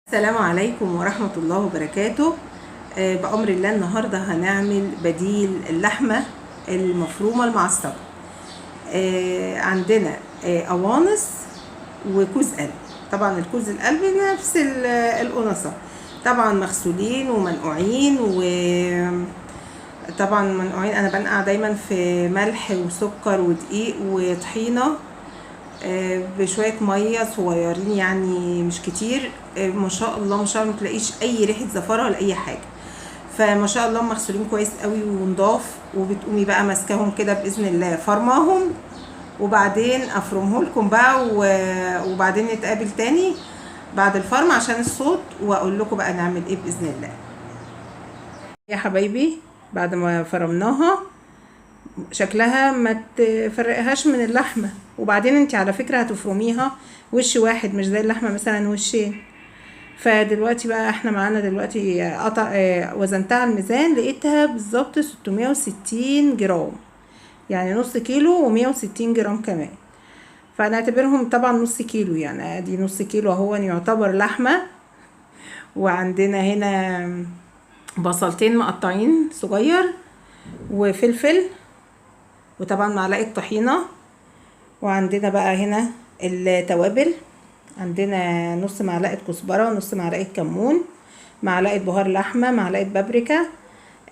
السلام عليكم ورحمة الله وبركاته. بأمر الله النهاردة هنعمل بديل اللحمة المفرومة المعصجة. عندنا قوانص وكوز قلب. طبعا الكوز القلب نفس القنصة، طبعا مغسولين ومنقوعين، وطبعا منقوعين. انا بنقع دايما في ملح وسكر ودقيق وطحينة بشويه ميه صغيرين، يعني مش كتير. ما شاء الله ما شاء الله، متلاقيش اي ريحه زفاره ولا اي حاجه. فما شاء الله مغسولين كويس قوي ونضاف. وبتقومي بقى ماسكاهم كده باذن الله فرماهم، وبعدين افرمه لكم بقى وبعدين نتقابل تاني بعد الفرم عشان الصوت، واقول لكم بقى نعمل ايه باذن الله. يا حبايبي، بعد ما فرمناها شكلها ما تفرقهاش من اللحمة. وبعدين انت على فكرة هتفرميها وش واحد، مش زي اللحمة مثلا وشين. فدلوقتي بقى احنا معانا دلوقتي قطع وزنتها على الميزان، لقيتها بالظبط 660 جرام، يعني نص كيلو و160 جرام كمان. فنعتبرهم طبعا نص كيلو، يعني ادي نص كيلو اهو يعتبر لحمة. وعندنا هنا بصلتين مقطعين صغير، وفلفل، وطبعا معلقة طحينة. وعندنا بقى هنا التوابل، عندنا نص معلقة كزبرة، نص معلقة كمون، معلقة بهار لحمة، معلقة بابريكا،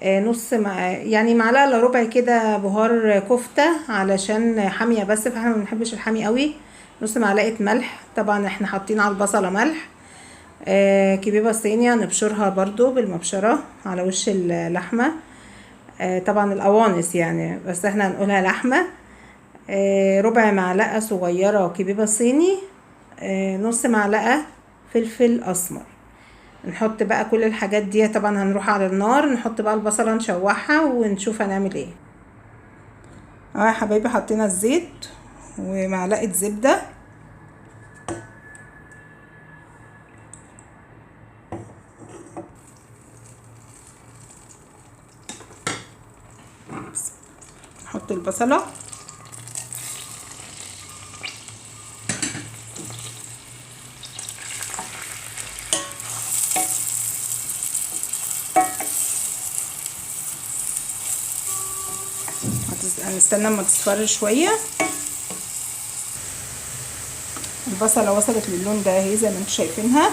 يعني معلقة الا ربع كده بهار كفتة علشان حامية، بس فاحنا ما بنحبش الحامي قوي. نص معلقة ملح، طبعا احنا حاطين على البصلة ملح. كبيبة صينية نبشرها برضو بالمبشرة على وش اللحمة. طبعا القوانص يعني، بس احنا هنقولها لحمة. ربع معلقة صغيرة كبيبة صيني، نص معلقة فلفل اسمر. نحط بقى كل الحاجات دي. طبعا هنروح على النار نحط بقى البصلة نشوحها ونشوف هنعمل ايه. يا حبايبي، حطينا الزيت ومعلقة زبدة، نحط البصلة، هنستنى اما تصفر شوية. البصلة وصلت للون ده اهي زي ما انتم شايفينها،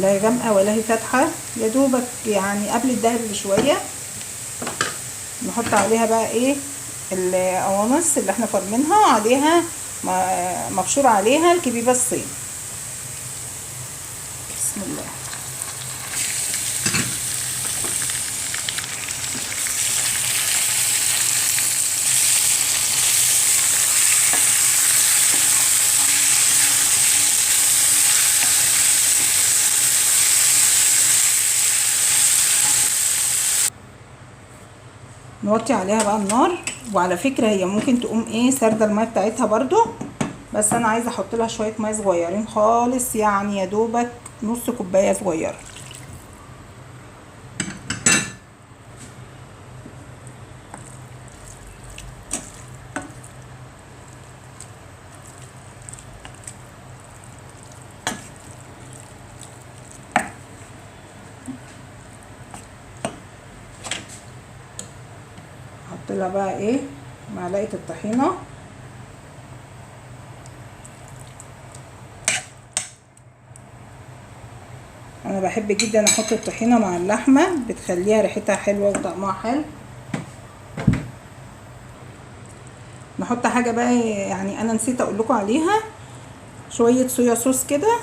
لا هي غامقة ولا هي فاتحة، يا دوبك يعني قبل الدهب بشوية. نحط عليها بقى ايه القوانص اللي احنا فرمينها، وعليها مبشور عليها الكبيبة الصين. بسم الله. نوطي عليها بقى النار. وعلى فكرة هي ممكن تقوم ايه ساردة المية بتاعتها برضو، بس انا عايزة احط لها شوية مية صغيرين خالص، يعني يا دوبك نص كوباية صغيرة. احط لها بقى ايه معلقة الطحينة، انا بحب جدا احط الطحينة مع اللحمة، بتخليها ريحتها حلوة وطعمها حلو. نحط حاجة بقى يعني انا نسيت اقول لكم عليها، شوية صويا صوص كده،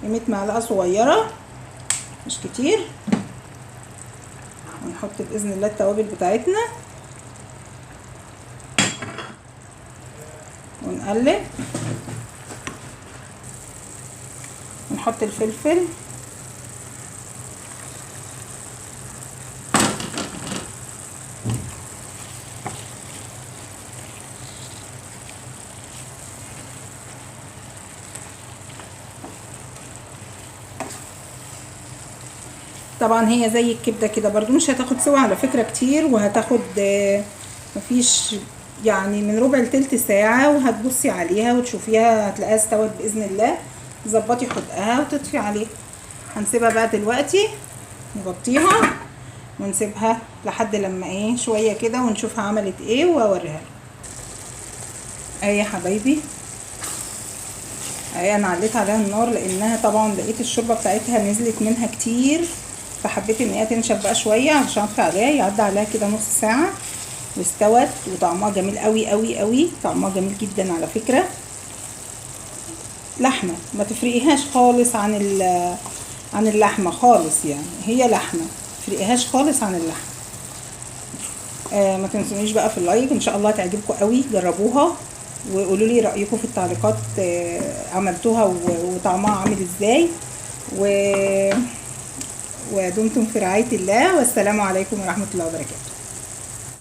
قيمة معلقة صغيرة مش كتير. ونحط باذن الله التوابل بتاعتنا ونقلب، ونحط الفلفل، طبعا هي زي الكبده كده برضو، مش هتاخد سوا على فكره كتير، وهتاخد مفيش يعني من ربع لتلت ساعه، وهتبصي عليها وتشوفيها هتلاقيها استوت باذن الله. تظبطي حدقها وتطفي عليها. هنسيبها بقى دلوقتي، نغطيها ونسيبها لحد لما ايه شويه كده ونشوفها عملت ايه واوريها لكم. اهي يا حبايبي، اهي انا عليت عليها النار لانها طبعا لقيت الشوربه بتاعتها نزلت منها كتير، فحبيت ان هي تنشف بقى شويه عشان اطفي عليها. يعدي عليها كده نص ساعه واستوت، وطعمها جميل قوي قوي قوي، طعمها جميل جدا على فكره. لحمه ما تفرقيهاش خالص عن اللحمه خالص، يعني هي لحمه، ما تفرقيهاش خالص عن اللحمه. ما تنسونيش بقى في اللايك، ان شاء الله تعجبكم قوي. جربوها وقولوا لي رايكم في التعليقات، عملتوها وطعمها عامل ازاي. ودمتم في رعايه الله، والسلام عليكم ورحمه الله وبركاته.